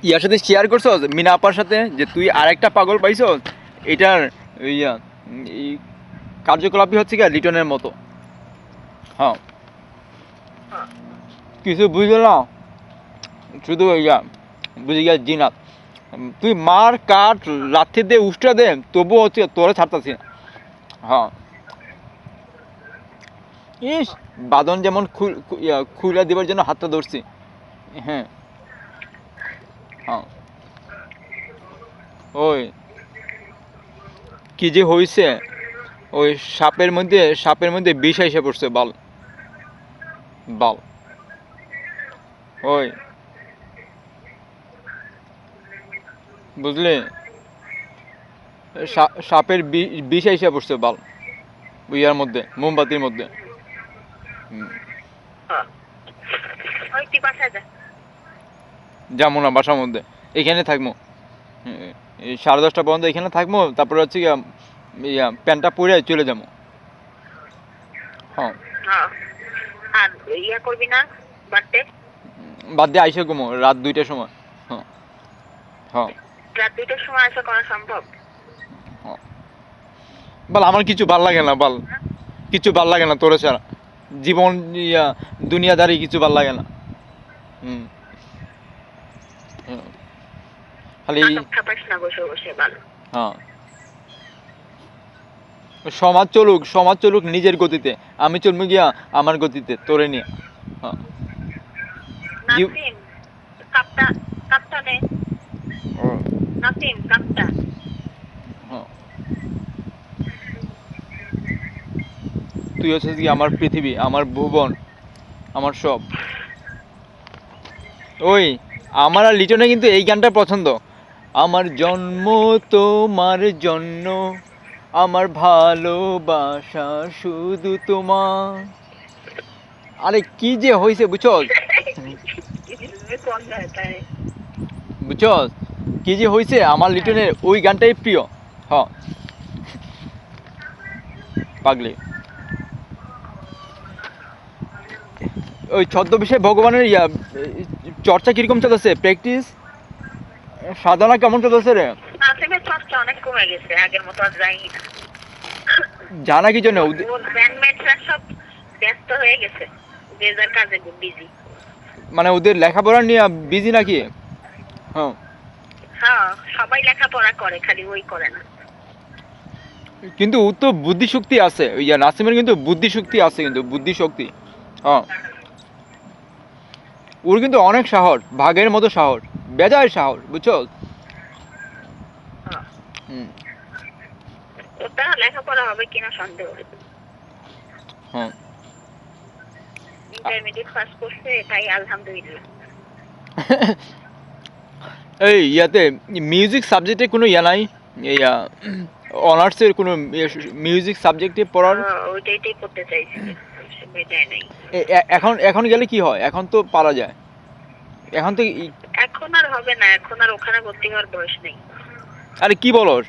ইয়ার সাথে শেয়ার করছস মিনা আপার সাথে যে তুই আরেকটা পাগল পাইছস? এটার ইয়া এই কার্যকলাপই হচ্ছে কি লিটনের মতো। হ্যাঁ, কিছু বুঝল না, শুধু ইয়া বুঝে গিয়া জিনাত। তুই মার কাট লাথি দে উষ্টা দে, তবুও হচ্ছে তোরে ছাড়তাছি না। হ্যাঁ, ইস বাদন যেমন খুলে দেবার জন্য হাতটা ধরছি। হ্যাঁ হ্যাঁ, ওই কি যে হয়েছে, ওই সাপের মধ্যে বিষ এসে পড়ছে। বাল বাল ওই বুঝলি, সাপের বিষ এসে পড়ছে বাল ইয়ার মধ্যে, মোমবাতির মধ্যে। যাবো না বাসার মধ্যে, এখানে থাকবো। 10:30 পর্যন্ত এখানে থাকবো, তারপরে হচ্ছে ইয়া প্যান্টটা পরে চলে যাবো। হ্যাঁ, আর ইয়া করবি না বাড়তে? বাদ দিয়ে আইসে ঘুমো রাত 2টার সময়। হ্যাঁ হ্যাঁ, রাত 2টার সময় আসা করা সম্ভব? বল আমার কিছু ভাল লাগে না, বল কিছু ভাল লাগে না তোরে ছাড়া, জীবন ইয়া দুনিয়াদারি কিছু ভাল লাগে না। হুম, খালি হ্যাঁ, সমাজ চলুক নিজের গতিতে, আমি চলবো গিয়া আমার গতিতে তোরে নিয়ে। হ্যাঁ, তুই হচ্ছিস কি আমার পৃথিবী, আমার ভুবন, আমার সব। ওই আমার আর লিটনে কিন্তু এই গানটা পছন্দ। আমার জন্ম তোমার জন্য, আমার ভালোবাসা শুধু তোমার। আরে কি যে হয়েছে বুঝছস, বুঝছস কি যে হয়েছে, আমার লিটনের ওই গানটাই প্রিয়। হ্যাঁ পাগলি, ওই ছদ্মবেশে ভগবানের চর্চা কিরকম চলতেছে, প্র্যাকটিস সাধনা কেমন চলতেছে রে? অনেক কমে গেছে, আগের মতো আর যাই না। জানা কি জন্য সব ব্যস্ত হয়ে গেছে, যে যার কাজে বিজি। মানে ওদের লেখাপড়া নিয়ে বিজি নাকি? হ্যাঁ হ্যাঁ, সবাই লেখাপড়া করে, খালি ওই করে না। কিন্তু ও তো বুদ্ধি শক্তি আছে, নাসিমের কিন্তু বুদ্ধি শক্তি আছে, কিন্তু বুদ্ধি শক্তি। হ্যাঁ, ওর কিন্তু অনেক সাহস, ভাগের মতো সাহস, বেজায় সাহস, বুঝছো? ওটা লেখাপড়া হবে কিনা সন্দেহ। হ্যাঁ, ইন্টারমিডিয়েট পাস করছে, তাই আলহামদুলিল্লাহ। এই ইয়াতে মিউজিক সাবজেক্টে কোনো ইয়া নাই, ইয়া অনার্সের কোনো মিউজিক সাবজেক্টে পড়ার? ওইটাই পড়তে চাইছি, এখন গেলে কি হয়? এখন তো পারা যায়, এখন তো। এখন আর হবে না, এখন আর ওখানে ভর্তি হওয়ার বয়স নেই। আরে কি বলস,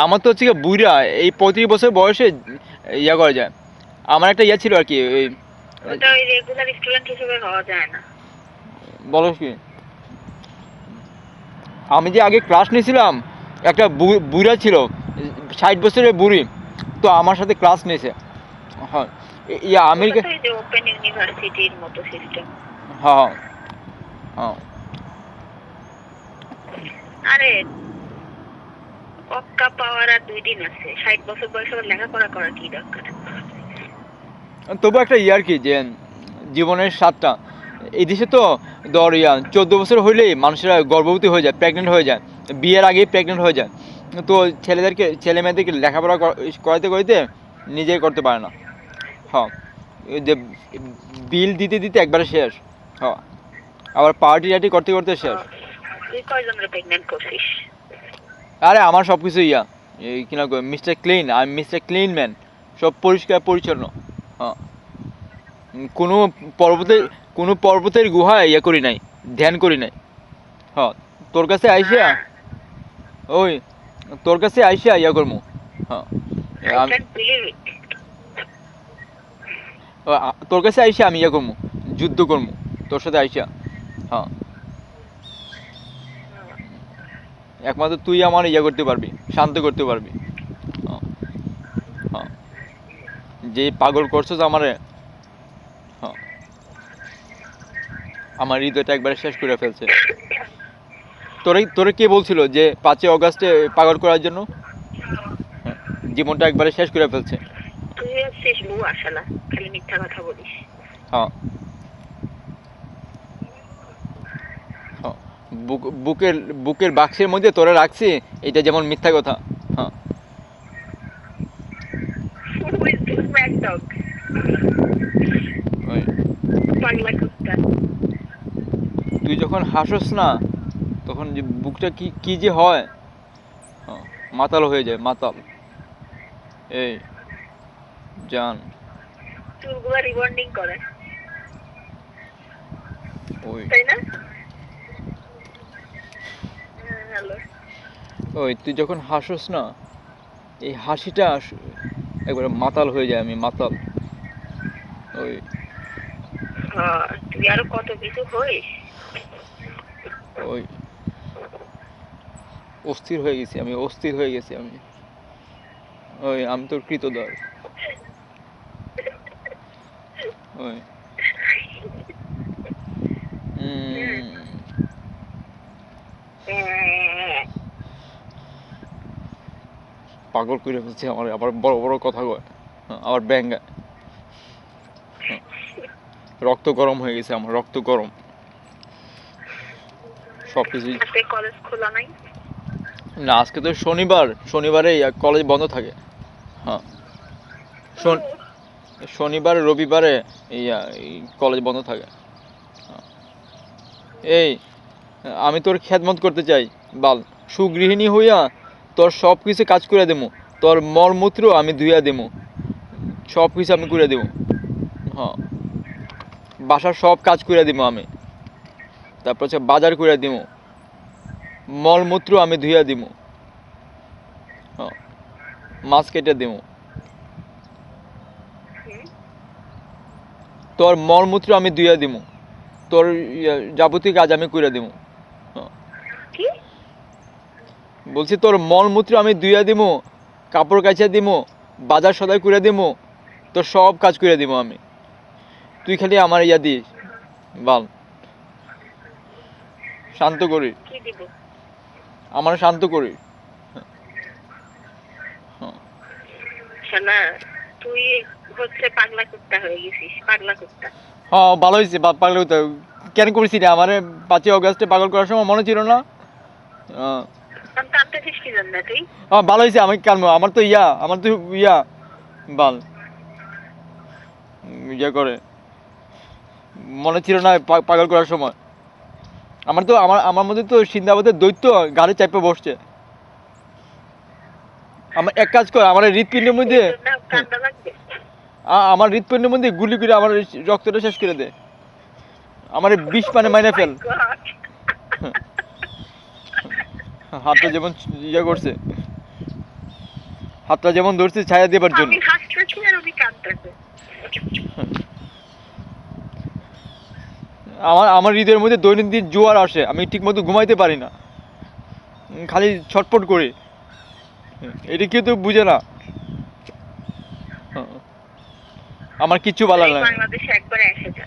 আমার তো হচ্ছে বুড়া, এই 35 বছর বয়সে ইয়া করা যায়। আমার একটা ইয়া ছিল আর কি, ওটা ওই রেগুলার স্টুডেন্ট হিসেবে হওয়া যায় না। বলস কি, আমি যে আগে ক্লাস নিয়েছিলাম, একটা বুড়া ছিল 60 বছরের বুড়ি, তো আমার সাথে ক্লাস নিয়েছে। হ্যাঁ, ইয়া আমেরিকা, ওপেন ইউনিভার্সিটির মতো সিস্টেম। হ্যাঁ হ্যাঁ। আরে পক্কা পাওয়ার আর 2 দিন আছে, 60 বছর বয়সে লেখাপড়া করা কি দরকার? তবু একটা ইয়ার কি যে জীবনের স্বাদটা, এই দেশে তো ধর 14 বছর হইলেই মানুষেরা গর্ভবতী হয়ে যায়, প্রেগনেন্ট হয়ে যায়, বিয়ের আগেই প্রেগনেন্ট হয়ে যায়। তো ছেলে মেয়েদেরকে লেখাপড়া করাতে করাতে নিজেই করতে পারে না। হ্যাঁ, যে বিল দিতে দিতে একবারে শেষ। হ্যাঁ, আবার পার্টি করতে করতে শেষ। তুই কয়জনের প্রেগন্যান্ট করছিস? আরে আমার সব কিছু এই কিনা মিস্টার ক্লিন, আমি মিস্টার ক্লিন ম্যান, সব পরিষ্কার পরিচ্ছন্ন। হ্যাঁ, কোনো পর্বতের গুহায় করি নাই, ধ্যান করি নাই। হ্যাঁ, তোর কাছে আইসা ইয়া করবো। হ্যাঁ, তোর কাছে আইসা আমি ইয়া করবো, যুদ্ধ করবো তোর সাথে আইসা। হ্যাঁ, একমাত্র তুই আমার ইয়া করতে পারবি, শান্ত করতে পারবি। হ্যাঁ, হ্যাঁ। যে পাগল করছো আমারে, হ্যাঁ, আমার হৃদয়টা একবারে শেষ করে ফেলছে। তোরে তোরে কে বলছিল যে 5ই অগাস্টে পাগল করার জন্য? হ্যাঁ, জীবনটা একবারে শেষ করে ফেলছে। তুই হচ্ছিস বউ আসালা, খালি মিথ্যা কথা বলিস। হ্যাঁ, হ্যাঁ। বুকের বুকের বাক্সের মধ্যে তোরা রাখছি, এটা যেমন মিথ্যা কথা। হ্যাঁ, Who is this mad dog? ওই পাগলা কুত্তা। তুই যখন হাসোস না, তখন যে বুকটা কি কি যে হয়, হ্যাঁ, মাতাল হয়ে যায়, মাতাল। এই জান, চুলগুলা রিবন্ডিং করে, ওই তাই না? হ্যালো। ওই তুই যখন হাসোস না, এই হাসিটা একবারে মাতাল হয়ে যায়, আমি মাতাল। ওই তুই আরো কত কিছু হইস। ওই অস্থির হয়ে গেছি আমি, অস্থির হয়ে গেছি আমি। ওই আমি তোর কৃতদাস। ওই পাগল করে ফেলছে আমার, আবার বড় বড় কথা কয়, আবার ব্যাঙ্গা। রক্ত গরম হয়ে গেছে আমার, রক্ত গরম। সব কিছুই আজকে কলেজ খোলা নাই? না, আজকে তো শনিবার, শনিবারে কলেজ বন্ধ থাকে। হ্যাঁ, শনিবার রবিবারে এই কলেজ বন্ধ থাকে। হ্যাঁ। এই আমি তোর খেদমত করতে চাই বাল, সুগৃহিণী হইয়া তোর সব কিছু কাজ করে দেবো, তোর মলমূত্র আমি ধুইয়া দেবো, সব কিছু আমি করে দেবো। হ্যাঁ, বাসার সব কাজ করে দেবো আমি, তারপর হচ্ছে বাজার করে দেবো, মলমূত্র আমি ধুইয়া দেবো। হ্যাঁ, মাছ কেটে দেবো, তোর মলমূত্র আমি ধুইয়া দেবো, তোর যাবতীয় কাজ আমি করে দেবো। কি বলছি তোর মলমূত্র আমি ধুইয়া দিমু, কাপড় কাচিয়া দিমু, বাজার সদাই করে দিমু, তোর সব কাজ করে দিমু আমি। তুই খালি আমার ইয়া দিস বাল, শান্ত করি, কি দিব? আমার শান্ত করি। শোনা, তুই হচ্ছে পাগলা কুত্তা হয়ে গেছিস, পাগলা কুত্তা। হ্যাঁ, ভালো হয়েছে পাগল হতে। কেন করেছি রে আমারে 5ই অগাস্টে পাগল করার সময় মনে ছিল না? কাঁদতেছিস কি জন্য তুই? হ্যাঁ, ভালো হয়েছে, আমি কানবো, আমার তো ইয়া বাল ইয়া করে, মনে ছিল না পাগল করার সময়। আমার মধ্যে তো সিন্দাবাদের দৈত্য গাড়ি চাপে বসছে। আমার এক কাজ কর, আমার হৃৎপিণ্ডের মধ্যে, এই জন্য কান্দা লাগবে? আমার হৃৎপিণ্ডের মধ্যে গুলি করে আমার রক্তটা শেষ করে দে, আমার বিষ পানে মাইনে ফেল। Oh my God! হাতটা যেমন ইয়া করছে, হাতটা যেমন ধরছে ছায়া দেবার জন্য। আমি হাসতেছি আর আমি কাঁদতেছি। আমার হৃদয়ের মধ্যে দৈনন্দিন জোয়ার আসে, আমি ঠিক মতো ঘুমাইতে পারি না, খালি ছটফট করি। এটা কেউ তো বুঝে না। আমার কিচ্ছু ভালো তুই লাগে না। বাংলাদেশে একবারে এসে যা,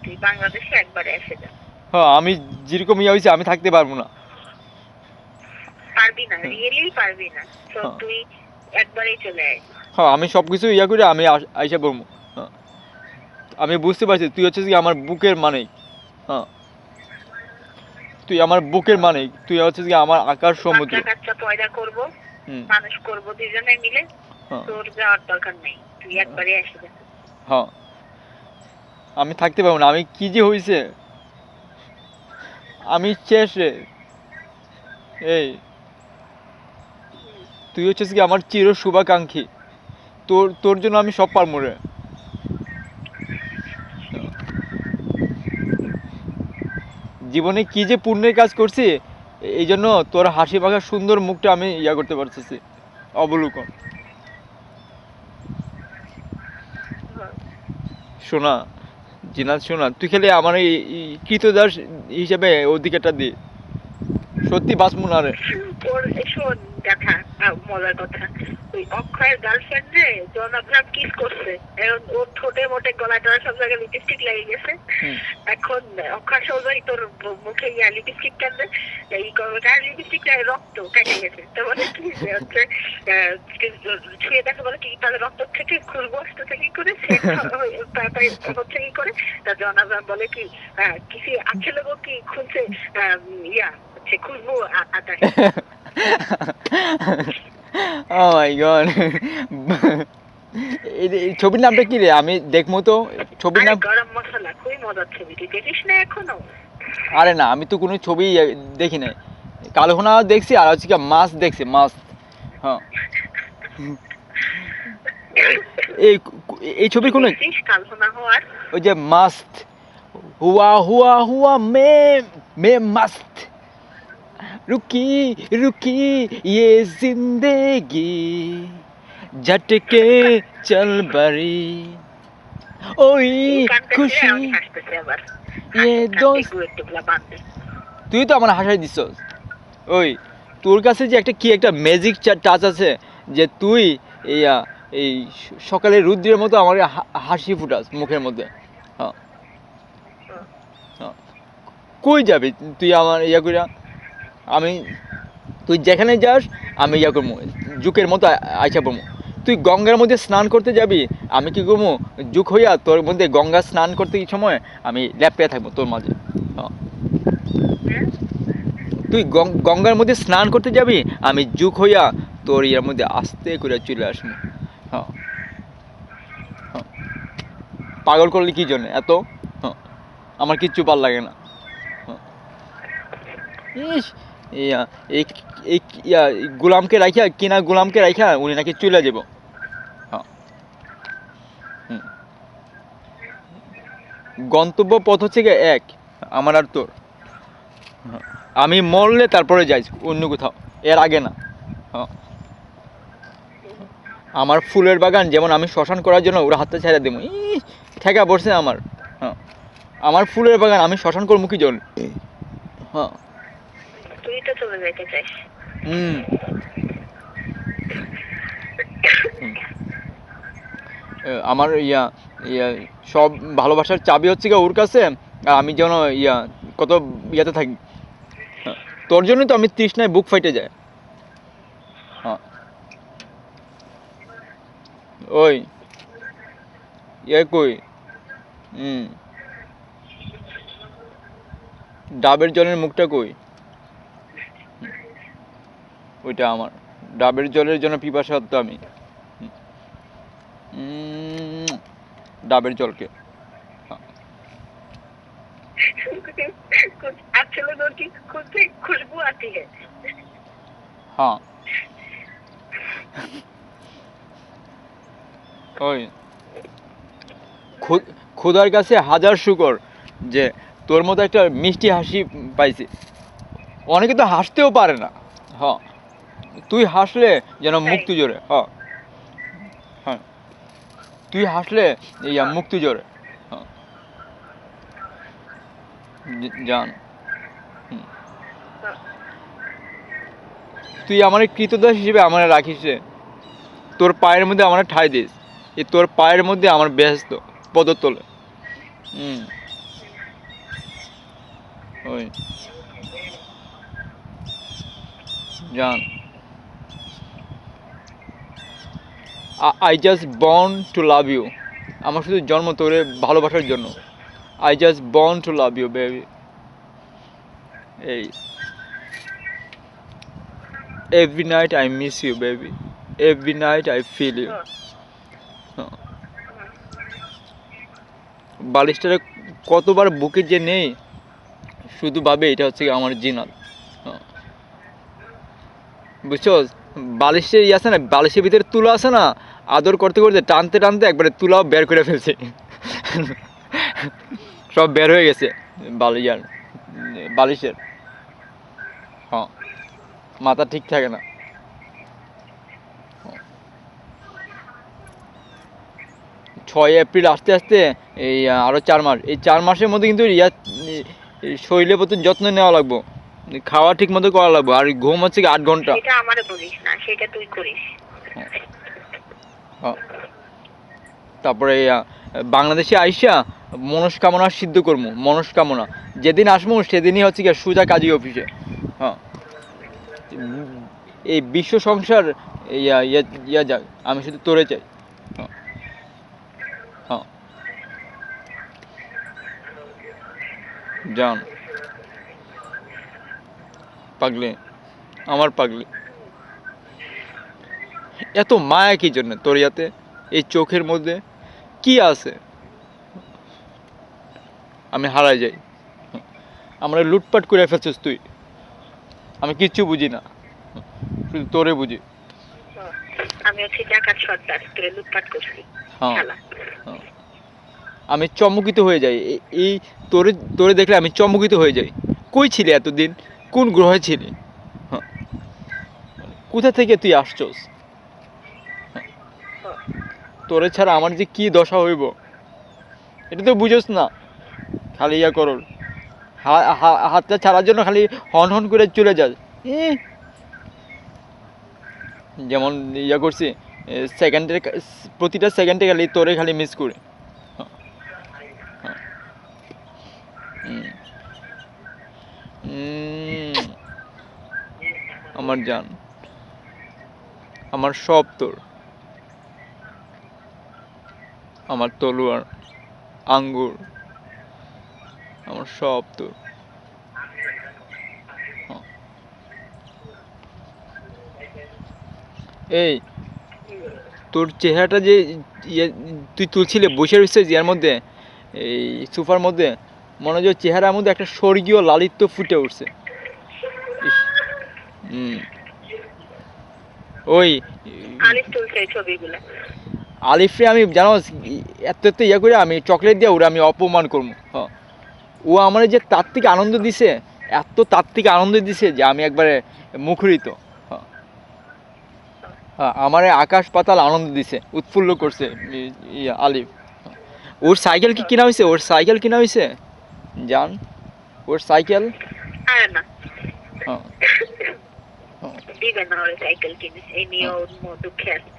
তুই বাংলাদেশে একবারে এসে যা। হ্যাঁ, আমি যেরকম ইয়া হয়েছে আমি থাকতে পারবো না। পারবি না, রিয়েলি পারবি না। তো তুই একবারেই চলে আয়। হ্যাঁ, আমি সব কিছু ইয়া করে আমি আইসা পড়বো। হ্যাঁ, আমি বুঝতে পারছি তুই হচ্ছিস কি আমার বুকের মানিক। হ্যাঁ, তুই আমার বুকের মানিক, তুই হচ্ছিস কি আমার আকাশ সমুদ্র। বাচ্চা কাচ্চা পয়দা করবো, মানুষ করবো দুজনে মিলে। তোর যাওয়ার দরকার নেই, তুই একবারে এসে যা। হ্যাঁ, আমি থাকতে পারবো না, আমি কি যে হয়েছে, আমি শেষ রে। এই তুই হচ্ছিস কি আমার চির শুভাকাঙ্ক্ষী, তোর জন্য আমি সব পারবো রে। জীবনে কি যে পুণ্যের কাজ করছি, এই জন্য তোর হাসি মাখা সুন্দর মুখটা আমি ইয়া করতে পারতেছি, অবলোকন। শোনা জিনাত, শোনা, তুই খালি আমার এই কৃতদাস হিসেবে অধিকারটা দি, সত্যি বাঁচবো না রে। ওর শোন কথা, মজার কথা, ওই অক্ষয়ের গার্লফ্রেন্ড রে জন আব্রাহাম কিস করছে, এখন ওর ঠোঁটে মোটে গলায় টলায় সব জায়গায় লিপস্টিক লেগে গেছে। এখন অক্ষয় সৌজই তোর মুখে লিপস্টিক টানবে, এই কার লিপস্টিক রক্ত কেটে গেছে, তো বলে কি যে হচ্ছে ছুঁয়ে দেখে, বলে কি তাহলে রক্ত থেকে খুলবো আসতে কি করে হচ্ছে কি করে, তা জন আব্রাহাম বলে কি কিসি আছে লোক কি খুলছে ইয়া হচ্ছে খুলবো আটা। ও মাই গড, এই ছবির নামটা কি রে? আমি দেখবো তো ছবির নাম। গরম মশলা, খুবই মজার ছবি, তুই দেখিস না এখনো? আরে না, আমি তো কোনো ছবি দেখি নাই। কালহোনা দেখছি, আর হচ্ছে কি মাছ দেখছি, মাছ। হ্যাঁ, এই এই ছবির কোনো কালহোনা হওয়ার ওই যে মাস্ত হুয়া হুয়া হুয়া মে মাস্ত रुकी रुकी ये जिंदगी झटके चल बड़ी ओई खुशी ये दोस्त। তুই তো আমার হাসাই দিস। ওই তোর কাছে যে একটা কি একটা ম্যাজিক টাচ আছে, যে তুই এই সকালে রুদ্রের মতো আমার হাসি ফুটাস মুখের মধ্যে। হ্যাঁ, কই যাবি তুই আমার ইয়া কইরা? আমি তুই যেখানে যাস আমি ইয়া করবো, জুকের মতো আইসা পড়বো। তুই গঙ্গার মধ্যে স্নান করতে যাবি, আমি কি করবো জুক হইয়া তোর মধ্যে গঙ্গা স্নান করতে সময় আমি ল্যাপটে থাকবো তোর মাঝে। তুই গঙ্গার মধ্যে স্নান করতে যাবি, আমি জুক হইয়া তোর ইয়ার মধ্যে আস্তে করে চলে আসবো। হ্যাঁ, পাগল করলি কি জন্য এত? হ্যাঁ, আমার কিচ্ছু ভাল লাগে না। ইস, গোলামকে রাখা কিনা, গোলামকে রাখা উনি নাকি চলে যাব। গন্তব্য পথ হচ্ছে গিয়ে এক, আমার আর তোর। আমি মরলে তারপরে যাই অন্য কোথাও, এর আগে না। আমার ফুলের বাগান যেমন আমি শ্মশান করার জন্য ওরা হাতটা ছেড়ে দেবো, ঠেকা পড়ছে আমার। হ্যাঁ, আমার ফুলের বাগান আমি শ্মশান করবো কি জন্য? হ্যাঁ, তুই তো চলে যেতে চাস। আমার সব ভালোবাসার চাবি হচ্ছে গিয়ে ওর কাছে, আর আমি যেন কত ইয়াতে থাকি। তোর জন্যই তো আমি তৃষ্ণায় বুক ফাইটে যায়। হ্যাঁ, ওই কই ডাবের জলের মুখটা কই? ওইটা আমার ডাবের জলের জন্য পিপাসার্ত আমি। ডাবের জলকে খুশবু আती है। হ্যাঁ, ওই খোদার কাছে হাজার শুকর যে তোর মতো একটা মিষ্টি হাসি পাইছি। অনেকে তো হাসতেও পারে না। হ্যাঁ, তুই হাসলে যেন মুক্তি জোরে। হ্যাঁ হ্যাঁ, তুই হাসলে মুক্তি জোরে। হ্যাঁ, জান, তুই আমার কৃতদাস হিসেবে আমার রাখিস রে। তোর পায়ের মধ্যে আমার ঠাই দিস, তোর পায়ের মধ্যে আমার ব্যস্ত পদতলে। ওই জান, I just born to love you. আমার শুধু জন্ম তোরে ভালোবাসার জন্য। I just born to love you baby. এই every night I miss you baby, every night I feel you. বালিশটারে কতবার বুকে যে নেই, শুধু ভাবে এটা হচ্ছে আমার জিনাত। বুঝছো, বালিশের আছে না, বালিশের ভিতরে তুলা আছে না, আদর করতে করতে টানতে টানতে একবারে তুলাও বের করে ফেলছে। সব বের হয়ে গেছে বালিশের। হ্যাঁ, মাথা ঠিক থাকে না। 6 এপ্রিল আসতে আসতে এই আরও 4 মাস, এই 4 মাসের মধ্যে কিন্তু শরীরের প্রতি যত্ন নেওয়া লাগবো। খাওয়া ঠিক মতো করা লাগবে, আর ঘুম হচ্ছে কি 8 ঘন্টা। সেটা আমারে বলিস না, সেটা তুই করিস। হ্যাঁ। তারপরে বাংলাদেশে আইসা মনস্কামনা সিদ্ধ করবো, মনস্কামনা যেদিন আসবো সেদিনই হচ্ছে কি সোজা কাজী অফিসে। হ্যাঁ, এই বিশ্ব সংসার ইয়া ইয়া ইয়া যাক, আমি শুধু তোরে চাই। হ্যাঁ, হ্যাঁ, জান পাগলি, আমার পাগলি, এত মায়া কি জন্য তোর ইয়াতে? এই চোখের মধ্যে কি আছে? আমি হারাই যাই। আমরা লুটপাট করে ফেলছিস তুই, আমি কিচ্ছু বুঝি না, শুধু তোরে বুঝি। আমি হচ্ছে ডাকাত সর্দার, তোরে লুটপাট করছি। হ্যাঁ, শালা। হ্যাঁ। আমি চমকিত হয়ে যাই, এই তোরে তোরে দেখলে আমি চমকিত হয়ে যাই। কই ছিলি এতদিন? কোন গ্রহে ছিলি? হ্যাঁ, কোথা থেকে তুই আসছস? তোরে ছাড়া আমার যে কি দশা হইব এটা তো বুঝোস না। খালি ইয়া করর, হাতটা ছাড়ার জন্য খালি হন হন করে চলে যাস। যেমন ইয়া করছি, সেকেন্ডের প্রতিটা সেকেন্ডে খালি তোরে খালি মিস করে। হ্যাঁ, হ্যাঁ। আমার জান, আমার সব তোর, আমার তলোয়ার, আঙ্গুর, আমার সব তোর। হ্যাঁ। এই তোর চেহারাটা যে ইয়ে তুই তুলছিলে বসে রয়েছিস ইয়ার মধ্যে, এই সোফার মধ্যে, মনে হয় চেহারার মধ্যে একটা স্বর্গীয় লালিত্য ফুটে উঠছে। ইস, হুম, ওই আলিফ তুলছে এই ছবিগুলো। আলিফরে আমি জানো এত এত ইয়ে করে আমি চকলেট দিয়ে ওরা আমি অপমান করবো। হ্যাঁ, ও আমার যে তাত্ত্বিক আনন্দ দিছে, এত তাত্ত্বিক আনন্দ দিছে যে আমি একবারে মুখরিত। হ্যাঁ, হ্যাঁ, আমারে আকাশ পাতাল আনন্দ দিছে, উৎফুল্ল করছে আলিফ। ওর সাইকেল কি কিনা হয়েছে? ওর সাইকেল কিনা হয়েছে জান, ওর সাইকেল। আরে না, হ্যাঁ, দিবে না ওর সাইকেল কিনে, এই নিয়ে ওর দুঃখে আছে।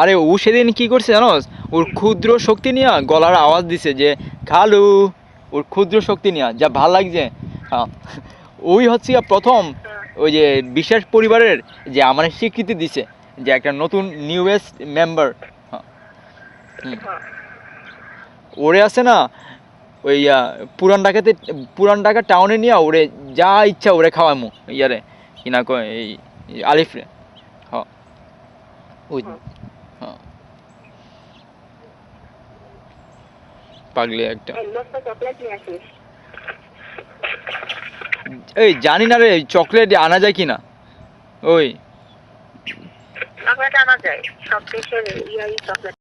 আরে ও সেদিন কি করছে জানোস? ওর ক্ষুদ্র শক্তি নিয়ে গলার আওয়াজ দিছে যে খালু, ওর ক্ষুদ্র শক্তি নিয়ে যা ভাল লাগছে। হ্যাঁ, ওই হচ্ছে প্রথম ওই যে বিশেষ পরিবারের যে আমার স্বীকৃতি দিছে যে একটা নতুন নিউয়েস্ট মেম্বার। ওরে আছে না ওই পুরান ঢাকা টাউনে নিয়ে ওরে যা ইচ্ছা ওরে খাওয়ামু ইয়ারে কিনা কয় এই আলিফরে। হ্যাঁ, ওই হ্যাঁ, পাগলি একটা। এই জানি না রে চকলেট আনা যায় কিনা। ওই চকলেট আনা যায়, সব দেশের ইয়াই চকলেট।